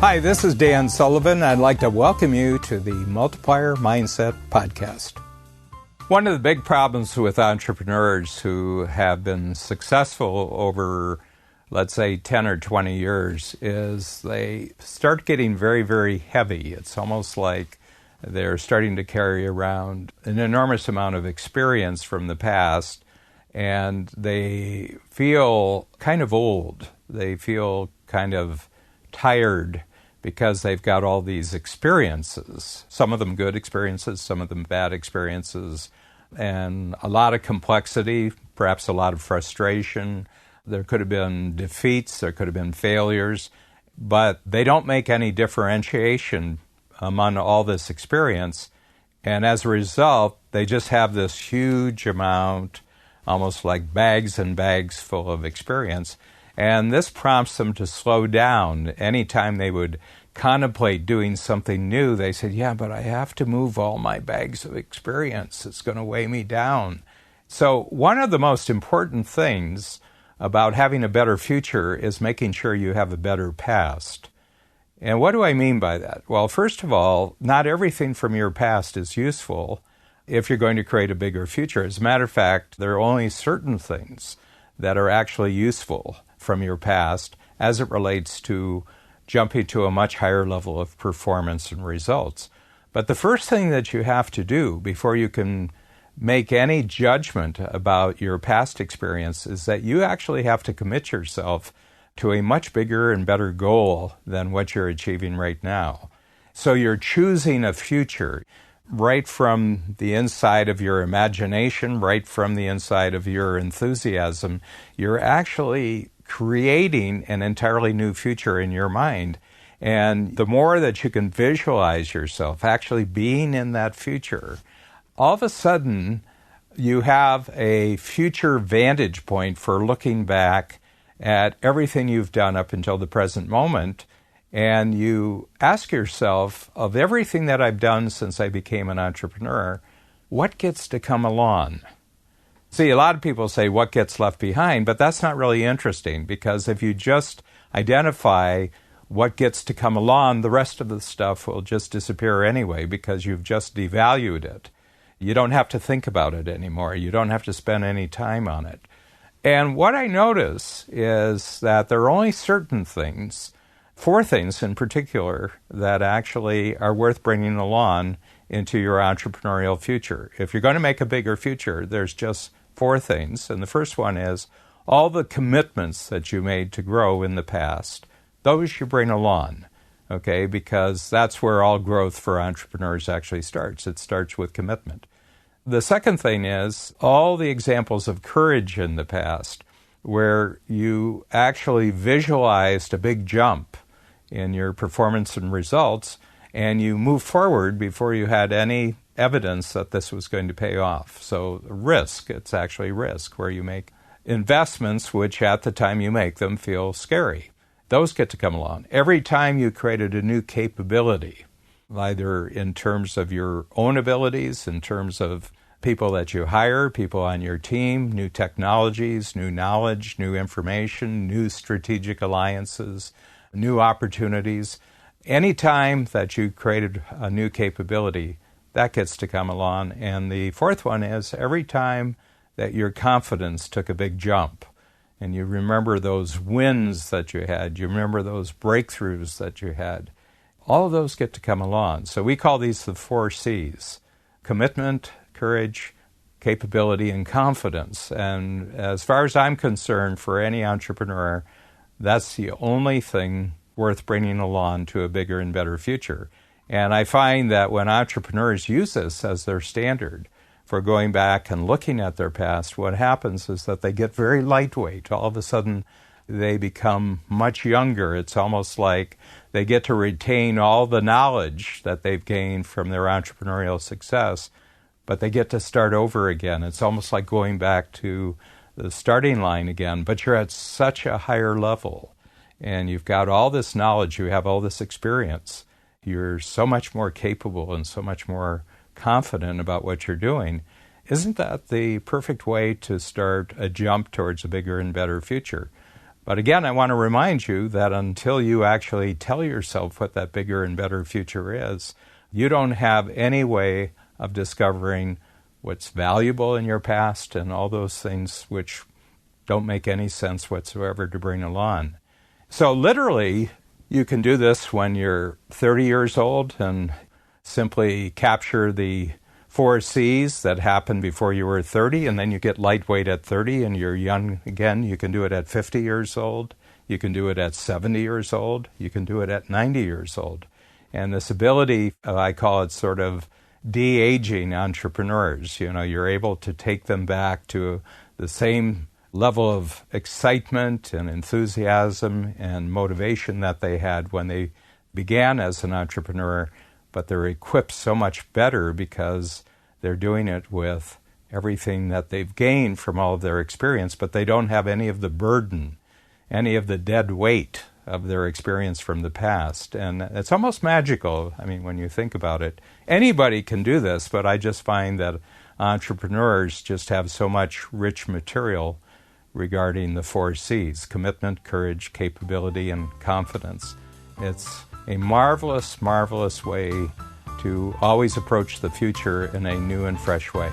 Hi, this is Dan Sullivan. I'd like to welcome you to the Multiplier Mindset Podcast. One of the big problems with entrepreneurs who have been successful over, let's say, 10 or 20 years is they start getting very, very heavy. It's almost like they're starting to carry around an enormous amount of experience from the past, and they feel kind of old. They feel kind of tired because they've got all these experiences, some of them good experiences, some of them bad experiences, and a lot of complexity, perhaps a lot of frustration. There could have been defeats, there could have been failures, but they don't make any differentiation among all this experience. And as a result, they just have this huge amount, almost like bags and bags full of experience. And this prompts them to slow down. Anytime they would contemplate doing something new, they said, yeah, but I have to move all my bags of experience. It's going to weigh me down. So one of the most important things about having a better future is making sure you have a better past. And what do I mean by that? Well, first of all, not everything from your past is useful if you're going to create a bigger future. As a matter of fact, there are only certain things that are actually useful from your past as it relates to jumping to a much higher level of performance and results. But the first thing that you have to do before you can make any judgment about your past experience is that you actually have to commit yourself to a much bigger and better goal than what you're achieving right now. So you're choosing a future right from the inside of your imagination, right from the inside of your enthusiasm. You're actually creating an entirely new future in your mind. And the more that you can visualize yourself actually being in that future, all of a sudden you have a future vantage point for looking back at everything you've done up until the present moment. And you ask yourself, of everything that I've done since I became an entrepreneur, what gets to come along? See, a lot of people say what gets left behind, but that's not really interesting, because if you just identify what gets to come along, the rest of the stuff will just disappear anyway because you've just devalued it. You don't have to think about it anymore. You don't have to spend any time on it. And what I notice is that there are only certain things, 4 things in particular, that actually are worth bringing along into your entrepreneurial future. If you're going to make a bigger future, there's just 4 things. And the first one is all the commitments that you made to grow in the past. Those you bring along, okay? Because that's where all growth for entrepreneurs actually starts. It starts with commitment. The second thing is all the examples of courage in the past where you actually visualized a big jump in your performance and results, and you moved forward before you had any evidence that this was going to pay off. So risk, it's actually risk, where you make investments which at the time you make them feel scary. Those get to come along. Every time you created a new capability, either in terms of your own abilities, in terms of people that you hire, people on your team, new technologies, new knowledge, new information, new strategic alliances, new opportunities. Any time that you created a new capability, that gets to come along. And the fourth one is every time that your confidence took a big jump, and you remember those wins that you had, you remember those breakthroughs that you had, all of those get to come along. So we call these the 4 C's: commitment, courage, capability, and confidence. And as far as I'm concerned, for any entrepreneur, that's the only thing worth bringing along to a bigger and better future. And I find that when entrepreneurs use this as their standard for going back and looking at their past, what happens is that they get very lightweight. All of a sudden, they become much younger. It's almost like they get to retain all the knowledge that they've gained from their entrepreneurial success, but they get to start over again. It's almost like going back to the starting line again, but you're at such a higher level, and you've got all this knowledge, you have all this experience. You're so much more capable and so much more confident about what you're doing. Isn't that the perfect way to start a jump towards a bigger and better future? But again, I want to remind you that until you actually tell yourself what that bigger and better future is, you don't have any way of discovering what's valuable in your past and all those things which don't make any sense whatsoever to bring along. So literally, you can do this when you're 30 years old and simply capture the 4 C's that happened before you were 30, and then you get lightweight at 30 and you're young again. You can do it at 50 years old. You can do it at 70 years old. You can do it at 90 years old. And this ability, I call it sort of de-aging entrepreneurs. You're able to take them back to the same level of excitement and enthusiasm and motivation that they had when they began as an entrepreneur, but they're equipped so much better because they're doing it with everything that they've gained from all of their experience, but they don't have any of the burden, any of the dead weight of their experience from the past. And it's almost magical, when you think about it. Anybody can do this, but I just find that entrepreneurs just have so much rich material regarding the 4 C's: commitment, courage, capability, and confidence. It's a marvelous, marvelous way to always approach the future in a new and fresh way.